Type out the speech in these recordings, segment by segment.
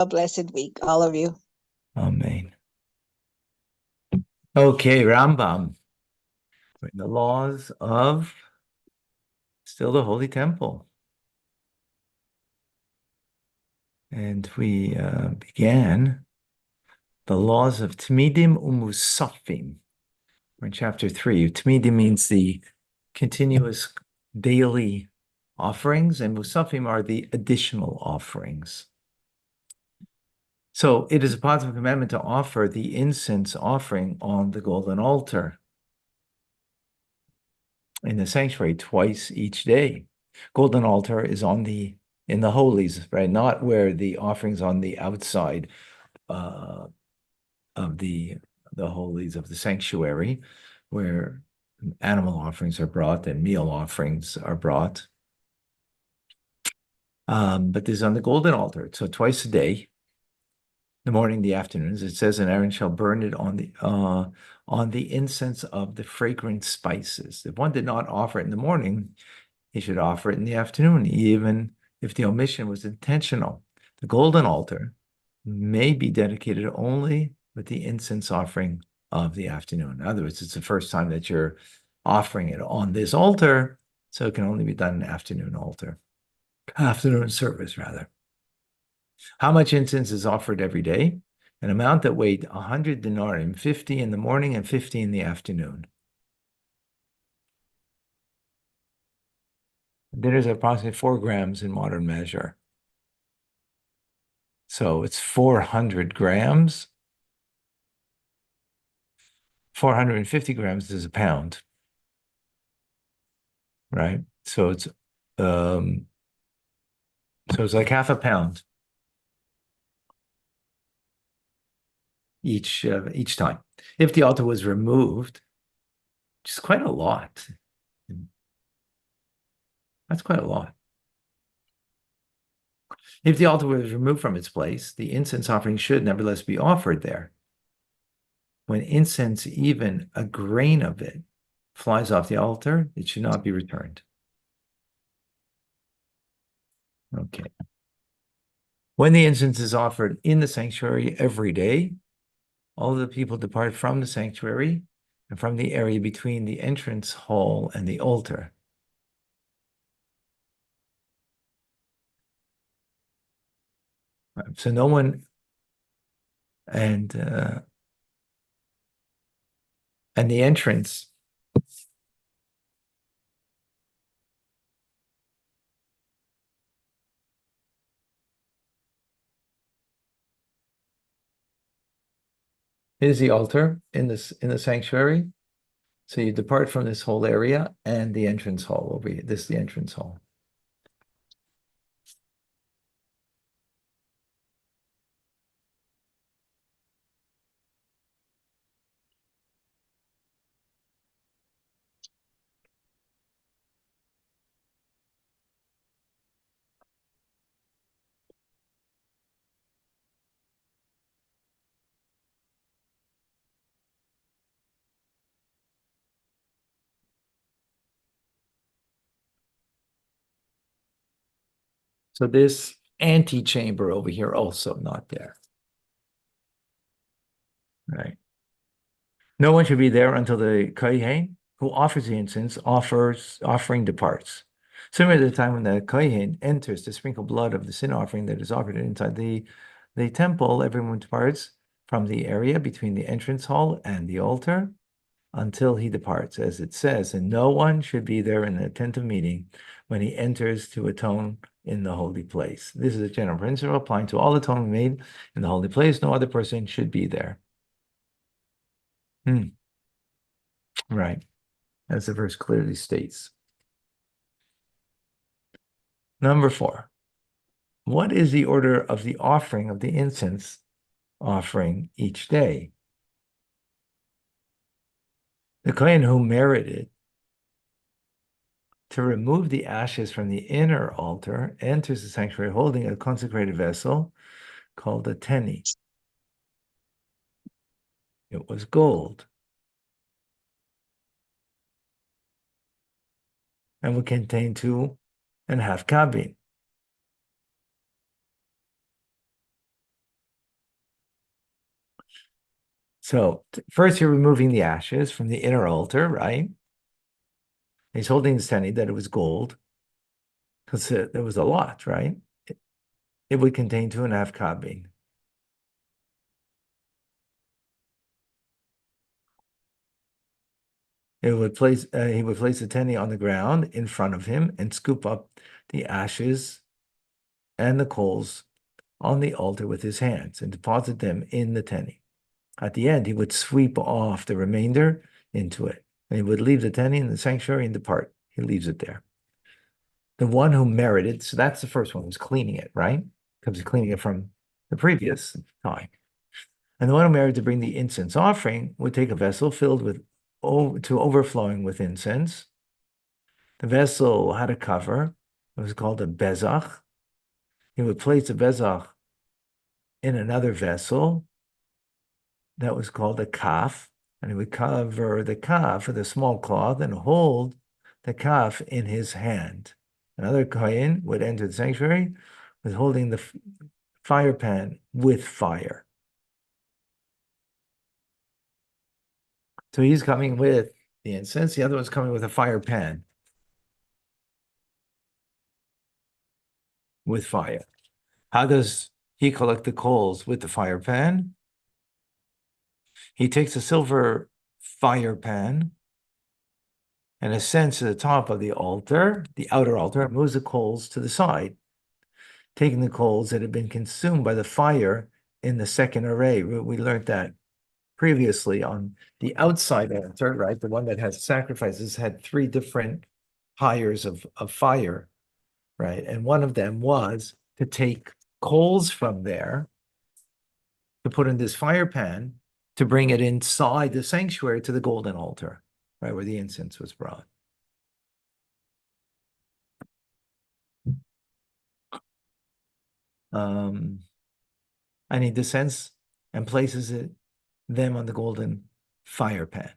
a blessed week, all of you. Amen. Okay, Rambam. The laws of still the Holy Temple. And we began the laws of Tmidim Umusafim. We're in chapter 3. Tmidim means the continuous daily offerings, and Musafim are the additional offerings. So it is a positive commandment to offer the incense offering on the golden altar in the sanctuary twice each day. Golden altar is in the holies, right? Not where the offerings on the outside of the holies of the sanctuary, where animal offerings are brought and meal offerings are brought. But this is on the golden altar. So twice a day, the morning, the afternoons. It says, "And Aaron shall burn it on the incense of the fragrant spices." If one did not offer it in the morning, he should offer it in the afternoon, even if the omission was intentional. The golden altar may be dedicated only with the incense offering of the afternoon. In other words, it's the first time that you're offering it on this altar, so it can only be done in afternoon service rather. How much incense is offered every day? An amount that weighed 100 denarim, 50 in the morning and 50 in the afternoon. That is approximately 4 grams in modern measure. So it's 400 grams. 450 grams is a pound, right? So it's like half a pound each time. If the altar was removed, which is quite a lot. That's quite a lot. If the altar was removed from its place, the incense offering should nevertheless be offered there. When incense, even a grain of it, flies off the altar, it should not be returned. Okay. When the incense is offered in the sanctuary every day, all of the people depart from the sanctuary and from the area between the entrance hall and the altar. So no one, and the entrance is the altar in the sanctuary. So you depart from this whole area and the entrance hall over here. This is the entrance hall. So this antechamber over here also not there. Right. No one should be there until the kohen who offers the incense offering departs. Similar to the time when the kohen enters to sprinkle blood of the sin offering that is offered inside the temple, everyone departs from the area between the entrance hall and the altar until he departs, as it says, and no one should be there in the tent of meeting when he enters to atone in the holy place. This is a general principle applying to all atonement made in the holy place. No other person should be there. Right, as the verse clearly states. Number 4. What is the order of the offering of the incense offering each day? The kohen who merited to remove the ashes from the inner altar enters the sanctuary holding a consecrated vessel called a teni. It was gold and would contain 2.5 kabin. So first you're removing the ashes from the inner altar, right? He's holding his teni that it was gold because there was a lot, right? It would contain 2.5 kabin. He would place the teni on the ground in front of him and scoop up the ashes and the coals on the altar with his hands and deposit them in the teni. At the end, he would sweep off the remainder into it, and he would leave the teni in the sanctuary and depart. He leaves it there. The one who merited, so that's the first one, who's cleaning it, right? Because he's cleaning it from the previous time. And the one who merited to bring the incense offering would take a vessel filled with to overflowing with incense. The vessel had a cover. It was called a bezach. He would place the bezach in another vessel that was called a kaf, and he would cover the kaf with a small cloth and hold the kaf in his hand. Another kohen would enter the sanctuary with holding the fire pan with fire. So he's coming with the incense, the other one's coming with a fire pan with fire. How does he collect the coals with the fire pan? He takes a silver fire pan and ascends to the top of the altar, the outer altar, and moves the coals to the side, taking the coals that had been consumed by the fire in the second array. We learned that previously on the outside altar, right? The one that has sacrifices had 3 different pyres of fire, right? And one of them was to take coals from there to put in this fire pan to bring it inside the sanctuary to the golden altar, right, where the incense was brought. And he descends and places them on the golden fire pan.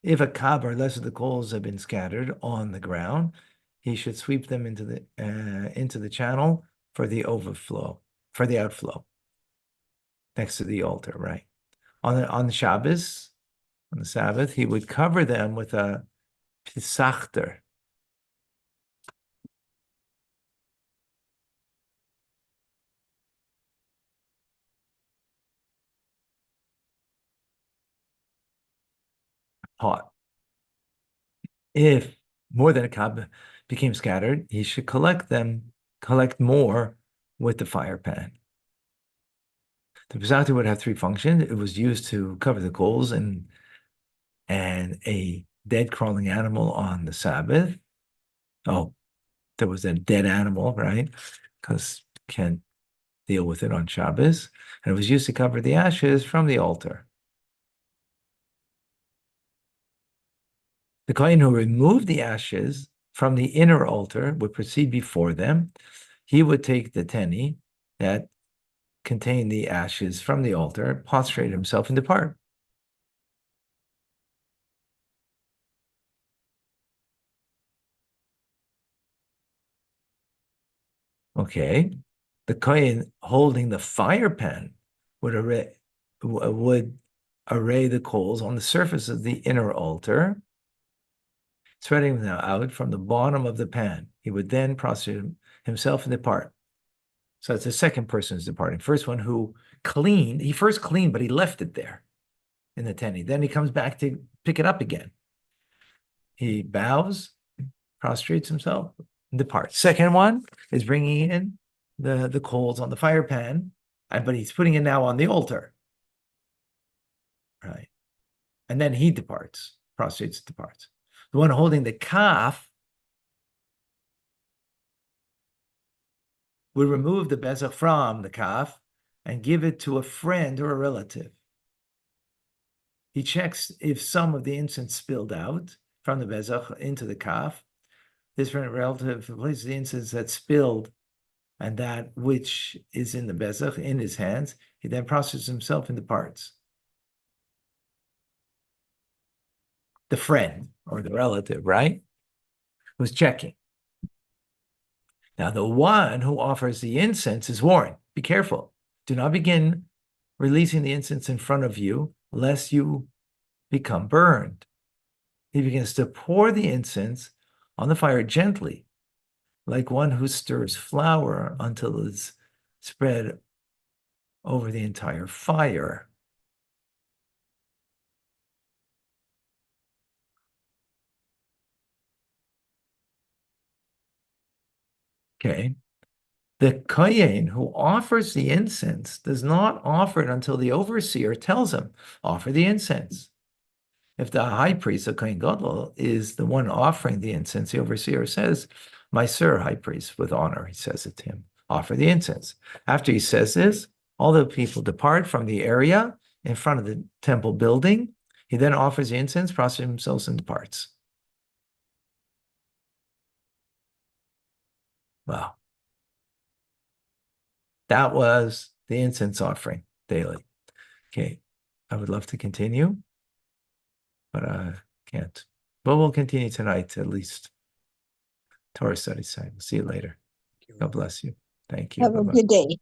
If a kab or less of the coals have been scattered on the ground, he should sweep them into the channel for the overflow, for the outflow, next to the altar, right? On the Shabbos, on the Sabbath, he would cover them with a pisachter. Pot. If more than a kab became scattered, he should collect more with the fire pan. The pisachter would have 3 functions. It was used to cover the coals and a dead crawling animal on the Sabbath. Oh, there was a dead animal, right? Because can't deal with it on Shabbos. And it was used to cover the ashes from the altar. The kohen who removed the ashes from the inner altar would proceed before them. He would take the teni that contained the ashes from the altar, prostrate himself, and depart. Okay. The kohen holding the fire pan would array the coals on the surface of the inner altar, spreading them out from the bottom of the pan. He would then prostrate himself and depart. So it's the second person who's departing. First one who cleaned, he first cleaned, but he left it there in the teni. Then he comes back to pick it up again. He bows, prostrates himself, and departs. Second one is bringing in the coals on the fire pan, but he's putting it now on the altar. Right. And then he departs, prostrates, departs. The one holding the kaf would remove the bezach from the kaf and give it to a friend or a relative. He checks if some of the incense spilled out from the bezach into the kaf. This friend or relative places the incense that spilled and that which is in the bezach in his hands. He then prostrates himself and departs. The friend or the relative, right, who's checking. Now, the one who offers the incense is warned. Be careful. Do not begin releasing the incense in front of you, lest you become burned. He begins to pour the incense on the fire gently, like one who stirs flour until it's spread over the entire fire. Okay. The kohen who offers the incense does not offer it until the overseer tells him, offer the incense. If the high priest, the kohen gadol, is the one offering the incense, the overseer says, my sir, high priest, with honor, he says it to him, offer the incense. After he says this, all the people depart from the area in front of the temple building. He then offers the incense, prostrates himself, and departs. Wow. That was the incense offering daily. Okay. I would love to continue, but I can't. But we'll continue tonight, at least. Torah study time. See you later. God bless you. Thank you. Have a Bye-bye. good day.